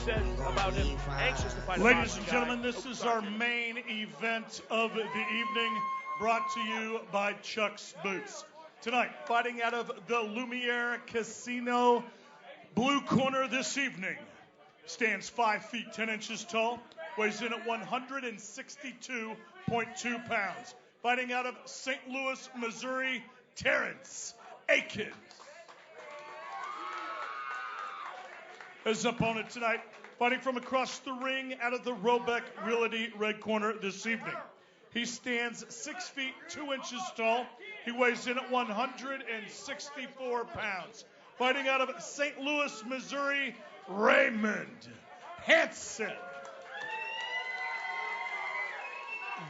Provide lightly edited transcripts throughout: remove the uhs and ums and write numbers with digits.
said about him anxious to fight a Ladies and guy. gentlemen, this is our main event of the evening, brought to you by Chuck's Boots. Tonight, fighting out of the Lumiere Casino, blue corner this evening, stands 5 feet 10 inches tall, weighs in at 162.2 pounds. Fighting out of St. Louis, Missouri, Terrence, Akins. His opponent tonight, fighting from across the ring out of the Roebuck Realty red corner this evening. He stands 6 feet 2 inches tall. He weighs in at 164 pounds. Fighting out of St. Louis, Missouri, Raymond, Handson.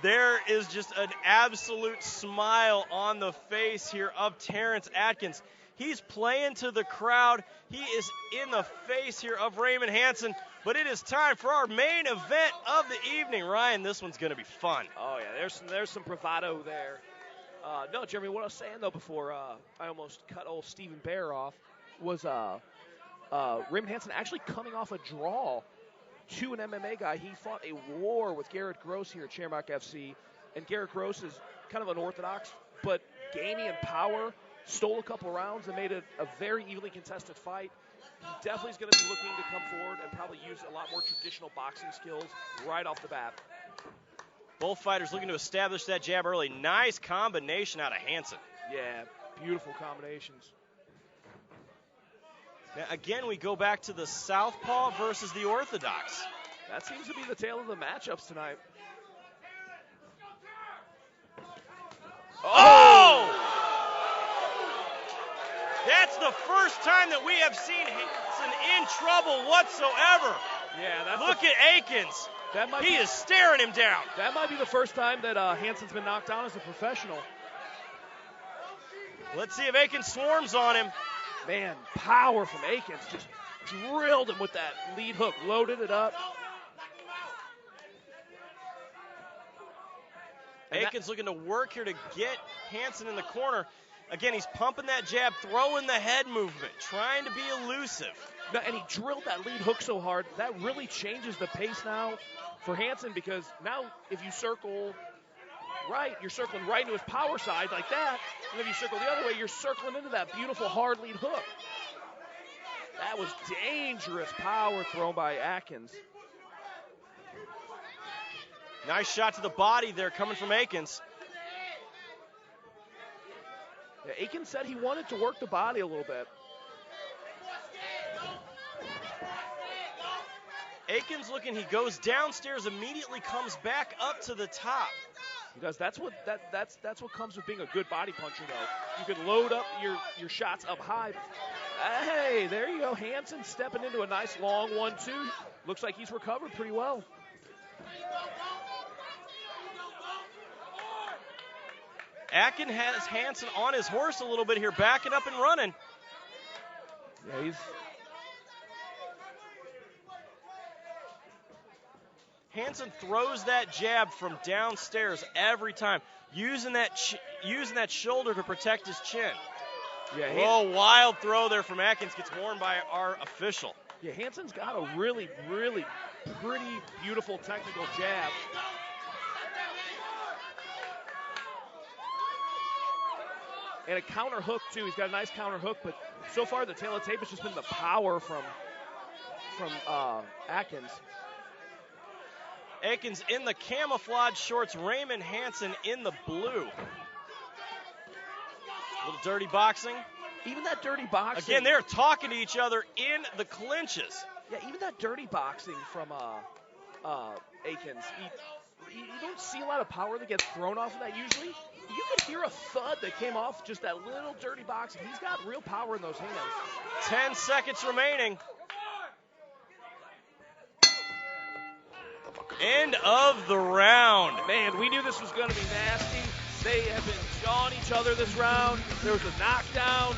There is just an absolute smile on the face here of Terrence Akins. He's playing to the crowd. He is in the face here of Raymond Handson. But it is time for our main event of the evening. Ryan, this one's going to be fun. Oh, yeah, there's some bravado there. No, Jeremy, what I was saying, though, before I almost cut old Stephen Bear off, was Raymond Handson actually coming off a draw to an MMA guy. He fought a war with Garrett Gross here at Shamrock FC, and Garrett Gross is kind of unorthodox, but gamey and power, stole a couple rounds and made it a very evenly contested fight. He definitely is going to be looking to come forward and probably use a lot more traditional boxing skills right off the bat. Both fighters looking to establish that jab early. Nice combination out of Handson. Yeah, beautiful combinations. Now, again, we go back to the southpaw versus the orthodox. That seems to be the tale of the matchups tonight. Oh! That's the first time that we have seen Handson in trouble whatsoever. Yeah, Look at Akins. He is staring him down. That might be the first time that Handson's been knocked down as a professional. Let's see if Akins swarms on him. Man, power from Akins. Just drilled him with that lead hook, loaded it up. Akins looking to work here to get Handson in the corner. Again, he's pumping that jab, throwing the head movement, trying to be elusive. No, and he drilled that lead hook so hard, that really changes the pace now for Handson, because now if you circle right, you're circling right into his power side like that, and if you circle the other way, you're circling into that beautiful hard lead hook. That was dangerous power thrown by Akins. Nice shot to the body there coming from Akins. Yeah, Akins said he wanted to work the body a little bit. Akins looking, he goes downstairs, immediately comes back up to the top. He does. That's what comes with being a good body puncher, though. You can load up your shots up high. Hey, there you go. Handson stepping into a nice long 1-2. Looks like he's recovered pretty well. Akins has Handson on his horse a little bit here, backing up and running. Yeah, Handson throws that jab from downstairs every time, using that shoulder to protect his chin. Yeah, wild throw there from Akins, gets warned by our official. Yeah, Handson's got a really, really pretty beautiful technical jab. And a counter hook, too. He's got a nice counter hook, but so far the tail of tape has just been the power from Akins. Akins in the camouflage shorts, Raymond Handson in the blue. Little dirty boxing. Even that dirty boxing. Again, they're talking to each other in the clinches. Yeah, even that dirty boxing from Akins. You don't see a lot of power that gets thrown off of that usually. You could hear a thud that came off just that little dirty boxing. He's got real power in those hands. 10 seconds remaining. End of the round. Man, we knew this was going to be nasty. They have been jawing each other this round. There was a knockdown.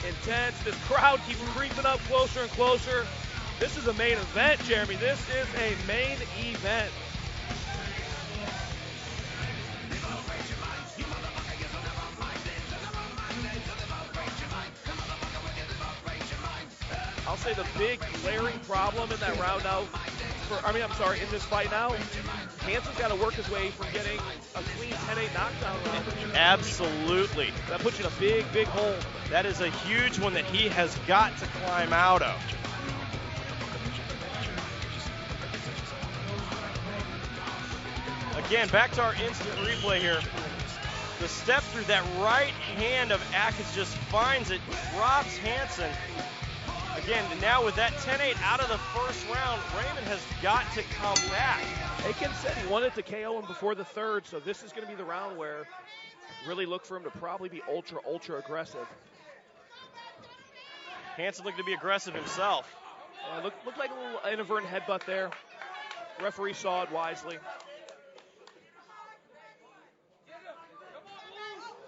Intense. This crowd keeps creeping up closer and closer. This is a main event, Jeremy. This is a main event. I'll I'll say the big glaring problem in that round now, in this fight now, Handson's got to work his way from getting a clean 10-8 knockdown round. Absolutely. That puts you in a big, big hole. That is a huge one that he has got to climb out of. Again, back to our instant replay here. The step through, that right hand of Akins just finds it, drops Handson. Again, now with that 10-8 out of the first round, Raymond has got to come back. Akins said he wanted to KO him before the third, so this is going to be the round where really look for him to probably be ultra, ultra aggressive. Handson looking to be aggressive himself. Yeah, looked like a little inadvertent headbutt there. Referee saw it wisely.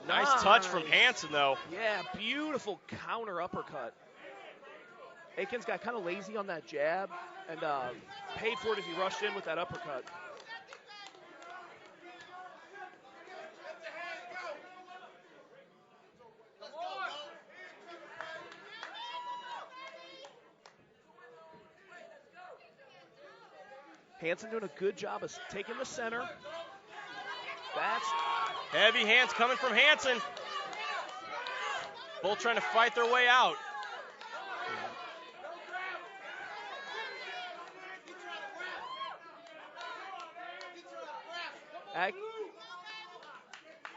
Nice touch from Handson, though. Yeah, beautiful counter uppercut. Akins got kind of lazy on that jab and paid for it as he rushed in with that uppercut. Handson doing a good job of taking the center. That's heavy hands coming from Handson. Both trying to fight their way out.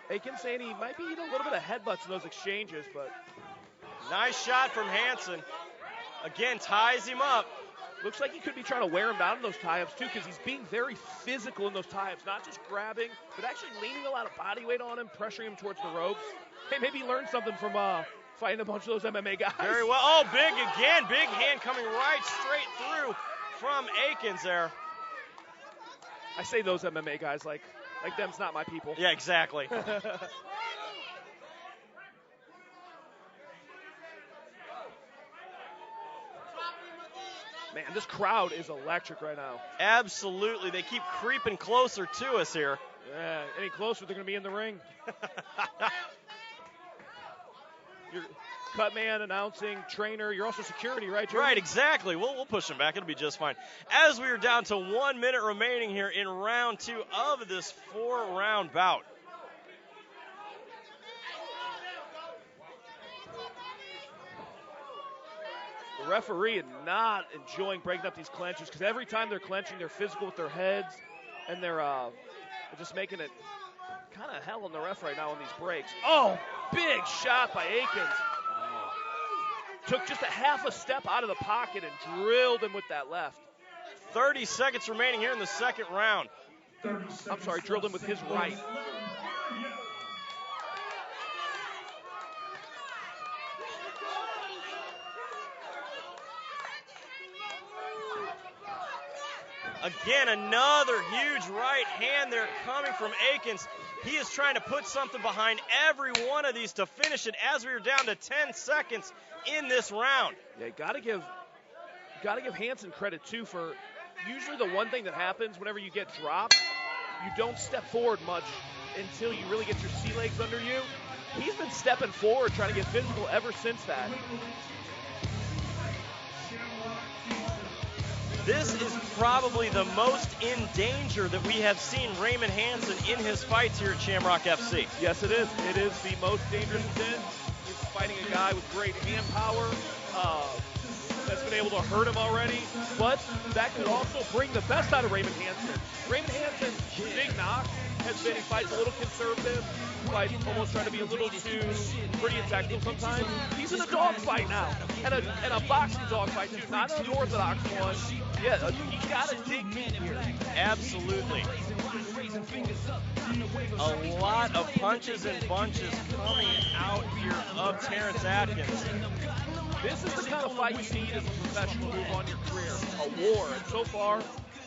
Akins saying he might be eating a little bit of headbutts in those exchanges, but nice shot from Handson. Again, ties him up. Looks like he could be trying to wear him down in those tie-ups too, because he's being very physical in those tie-ups, not just grabbing, but actually leaning a lot of body weight on him, pressuring him towards the ropes. Hey, maybe he learned something from fighting a bunch of those MMA guys. Very well. Oh, big again. Big hand coming right straight through from Akins there. I say those MMA guys like them's not my people. Yeah, exactly. Man, this crowd is electric right now. Absolutely. They keep creeping closer to us here. Yeah, any closer, they're going to be in the ring. You're cut man, announcing, trainer. You're also security, right, Jeremy? Right, exactly. We'll push them back. It'll be just fine. As we are down to 1 minute remaining here in round 2 of this 4-round bout. The referee is not enjoying breaking up these clenches, because every time they're clenching, they're physical with their heads, and they're just making it kind of hell on the ref right now on these breaks. Oh, big shot by Akins. Took just a half a step out of the pocket and drilled him with that left. 30 seconds remaining here in the second round. I'm sorry, drilled him with his right. Again, another huge right hand there coming from Akins. He is trying to put something behind every one of these to finish it as we are down to 10 seconds in this round. Yeah, gotta give Handson credit too, for usually the one thing that happens whenever you get dropped, you don't step forward much until you really get your sea legs under you. He's been stepping forward, trying to get physical ever since that. This is probably the most in danger that we have seen Raymond Handson in his fights here at Shamrock FC. Yes, it is. It is the most dangerous it's in. He's fighting a guy with great hand power that's been able to hurt him already, but that could also bring the best out of Raymond Handson. Raymond Hanson's big knock has been he fights a little conservative, fights almost trying to be a little too pretty and tactical sometimes. He's in a dogfight now, and a boxing dogfight too, not an orthodox one. Yeah, he's got to dig deep here. Absolutely. A lot of punches and bunches coming out here of Terrence Akins. This is the kind of fight you need as a professional move on your career. A war, and so far,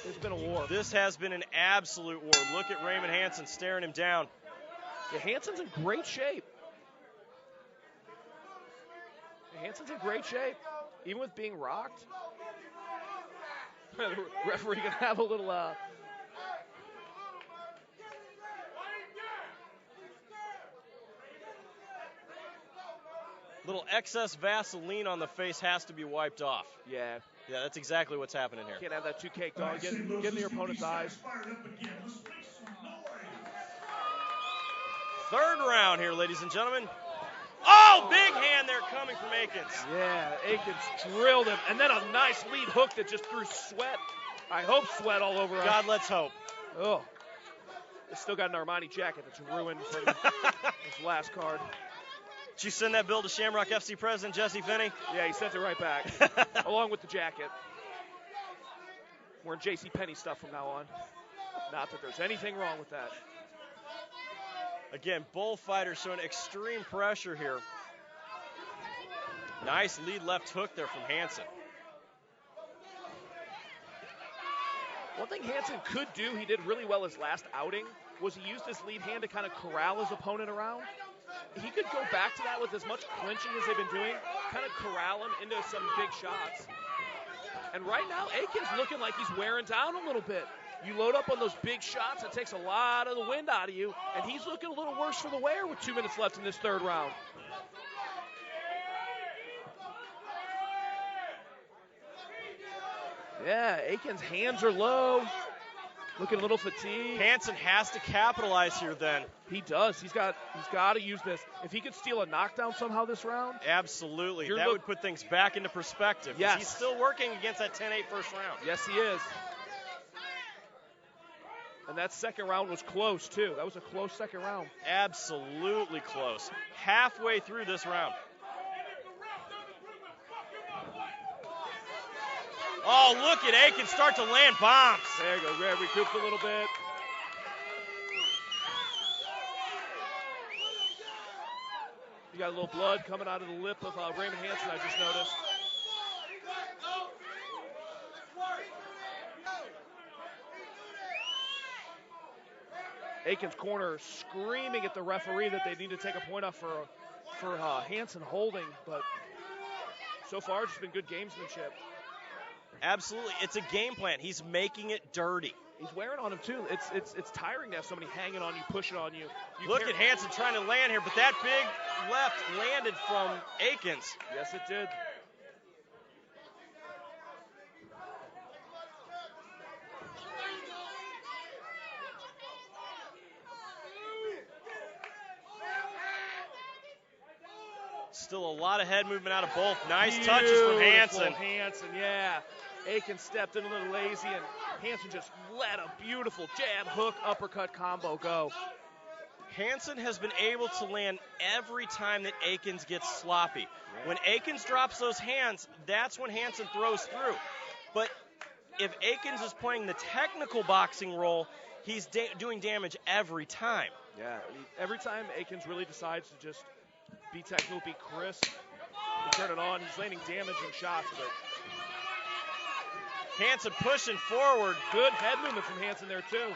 it's been a war. This has been an absolute war. Look at Raymond Handson staring him down. Yeah, Hanson's in great shape. Hanson's in great shape, even with being rocked. The referee gonna have a little Little excess Vaseline on the face has to be wiped off. Yeah. Yeah, that's exactly what's happening here. Can't have that too caked on. Get in your opponent's eyes. Third round here, ladies and gentlemen. Oh, big hand there coming from Akins. Yeah, Akins drilled him. And then a nice lead hook that just threw sweat. I hope sweat all over us. God, let's hope. Oh. It's still got an Armani jacket that's ruined from his last card. Did you send that bill to Shamrock FC president Jesse Finney? Yeah, he sent it right back, along with the jacket. Wearing JCPenney stuff from now on. Not that there's anything wrong with that. Again, both fighters showing extreme pressure here. Nice lead left hook there from Handson. One thing Handson could do, he did really well his last outing, was he used his lead hand to kind of corral his opponent around. He could go back to that with as much clinching as they've been doing, kind of corral him into some big shots. And right now, Akins looking like he's wearing down a little bit. You load up on those big shots, it takes a lot of the wind out of you, and he's looking a little worse for the wear with 2 minutes left in this third round. Yeah, Akins' hands are low, looking a little fatigued. Handson has to capitalize here then. He does. He's got to use this. If he could steal a knockdown somehow this round. Absolutely. That would put things back into perspective. Yes. He's still working against that 10-8 first round. Yes, he is. And that second round was close, too. That was a close second round. Absolutely close. Halfway through this round. Oh, look at Akins start to land bombs. There you go. Grab, recouped a little bit. You got a little blood coming out of the lip of Raymond Handson, I just noticed. Akins' corner screaming at the referee that they need to take a point off for Handson holding, but so far it's just been good gamesmanship. Absolutely. It's a game plan. He's making it dirty. He's wearing on him, too. It's tiring to have somebody hanging on you, pushing on you. Look at Handson trying to land here, but that big left landed from Akins. Yes, it did. Still a lot of head movement out of both. Nice touches from Handson. Handson, yeah. Akins stepped in a little lazy, and Handson just let a beautiful jab, hook, uppercut combo go. Handson has been able to land every time that Akins gets sloppy. When Akins drops those hands, that's when Handson throws through. But if Akins is playing the technical boxing role, he's doing damage every time. Yeah, every time Akins really decides to just be technical, be crisp, and turn it on, he's landing damaging shots, but Handson pushing forward. Good head movement from Handson there, too.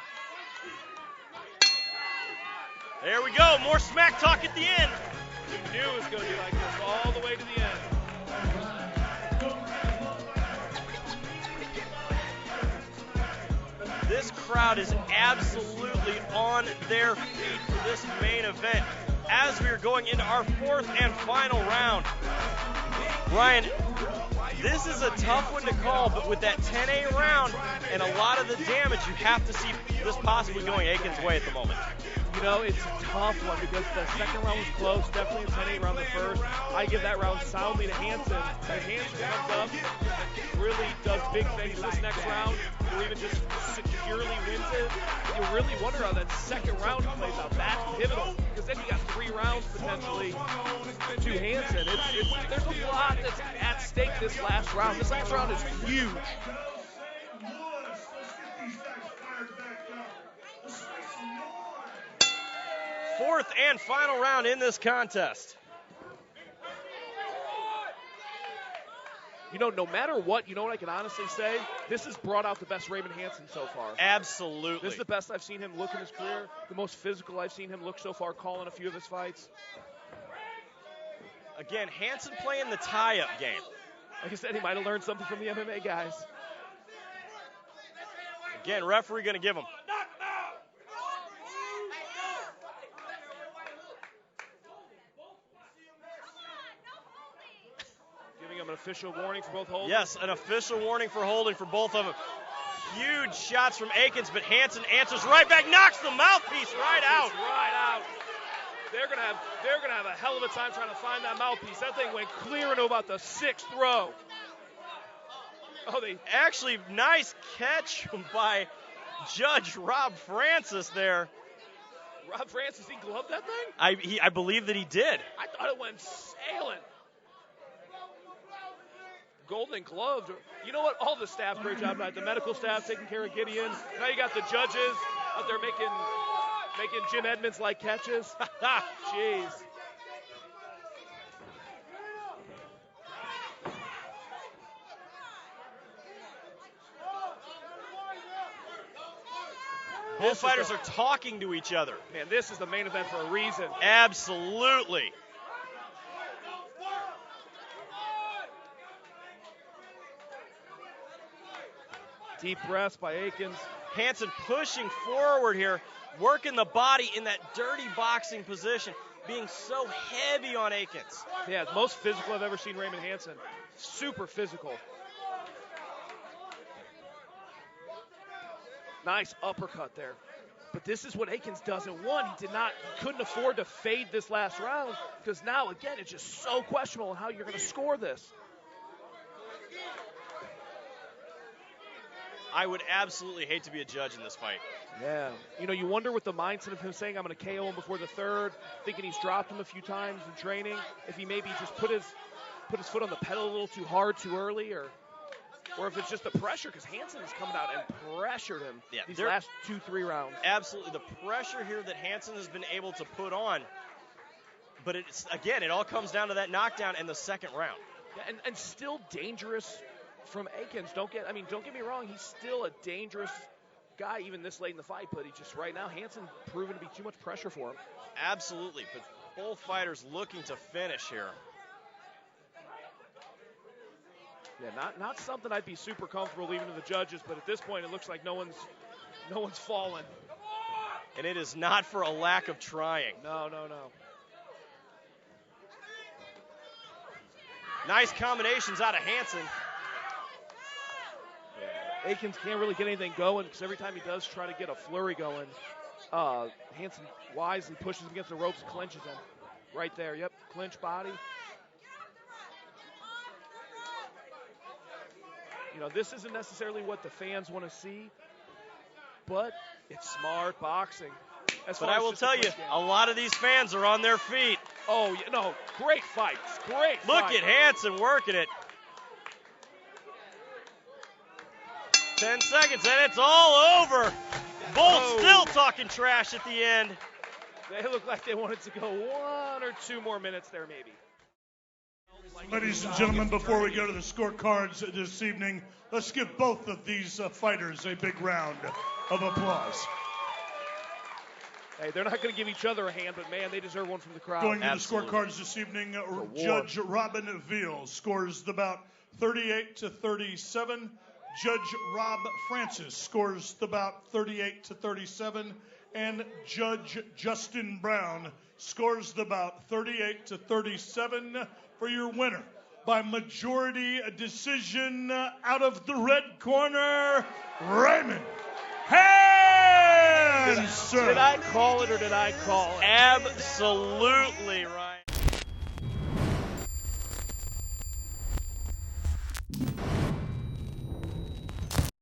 There we go. More smack talk at the end. We knew it was going to be like this all the way to the end. This crowd is absolutely on their feet for this main event as we are going into our fourth and final round. Ryan, this is a tough one to call, but with that 10-8 round and a lot of the damage, you have to see this possibly going Akins' way at the moment. You know, it's a tough one because the second round was close, definitely a 10-8 round the first. I give that round soundly to Handson. If Handson comes up, really does big things this next round, or even just securely wins it, you really wonder how that second round plays out. That's pivotal, because then you got 3 rounds potentially to Handson. There's a lot that's at stake this last round. This last round is huge. Fourth and final round in this contest. You know, no matter what, you know what I can honestly say? This has brought out the best Raymond Handson so far. Absolutely. This is the best I've seen him look in his career, the most physical I've seen him look so far, calling a few of his fights. Again, Handson playing the tie-up game. Like I said, he might have learned something from the MMA guys. Again, referee going to give him. them. An official warning for both holding. Yes, an official warning for holding for both of them. Huge shots from Akins, but Handson answers right back, knocks the mouthpiece right out. Right out. They're gonna have a hell of a time trying to find that mouthpiece. That thing went clear into about the 6th row. Oh, they actually nice catch by Judge Rob Francis there. Rob Francis, he gloved that thing? I believe that he did. I thought it went sailing. Golden gloved. You know what? All the staff, great job tonight. The medical staff taking care of Gideon. Now you got the judges out there making Jim Edmonds like catches. Jeez. Both fighters are talking to each other. Man, this is the main event for a reason. Absolutely. Deep breaths by Akins. Handson pushing forward here, working the body in that dirty boxing position, being so heavy on Akins. Yeah, most physical I've ever seen Raymond Handson. Super physical. Nice uppercut there. But this is what Akins doesn't want. He couldn't afford to fade this last round because now, again, it's just so questionable on how you're going to score this. I would absolutely hate to be a judge in this fight. Yeah. You know, you wonder with the mindset of him saying, I'm going to KO him before the 3rd, thinking he's dropped him a few times in training, if he maybe just put his foot on the pedal a little too hard too early, or if it's just the pressure, because Handson has come out and pressured him these last 2-3 rounds. Absolutely. The pressure here that Handson has been able to put on, but it's, again, it all comes down to that knockdown in the 2nd round. Yeah, and still dangerous from Akins. Don't get me wrong, he's still a dangerous guy even this late in the fight, but he just right now, Handson proven to be too much pressure for him. Absolutely, but both fighters looking to finish here. Yeah, not something I'd be super comfortable leaving to the judges, but at this point it looks like no one's fallen. And it is not for a lack of trying. No. Nice combinations out of Handson. Yeah. Akins can't really get anything going because every time he does try to get a flurry going, Handson wisely pushes him against the ropes, clinches him. Right there, yep, clinch body. You know, this isn't necessarily what the fans want to see, but it's smart boxing. But I will tell you, a lot of these fans are on their feet. Oh, no, great fights, great Look fight. at Handson working it. 10 seconds, and it's all over. Both still talking trash at the end. They look like they wanted to go 1 or 2 more minutes there, maybe. Ladies and gentlemen, before we go to the scorecards this evening, let's give both of these fighters a big round of applause. Hey, they're not going to give each other a hand, but, man, they deserve one from the crowd. Going to the scorecards this evening, Judge Robin Veal scores the bout 38-37. Judge Rob Francis scores the bout 38-37. And Judge Justin Brown scores the bout 38-37 for your winner by majority decision out of the red corner, Raymond Handson. Did I call it or did I call it? Absolutely right.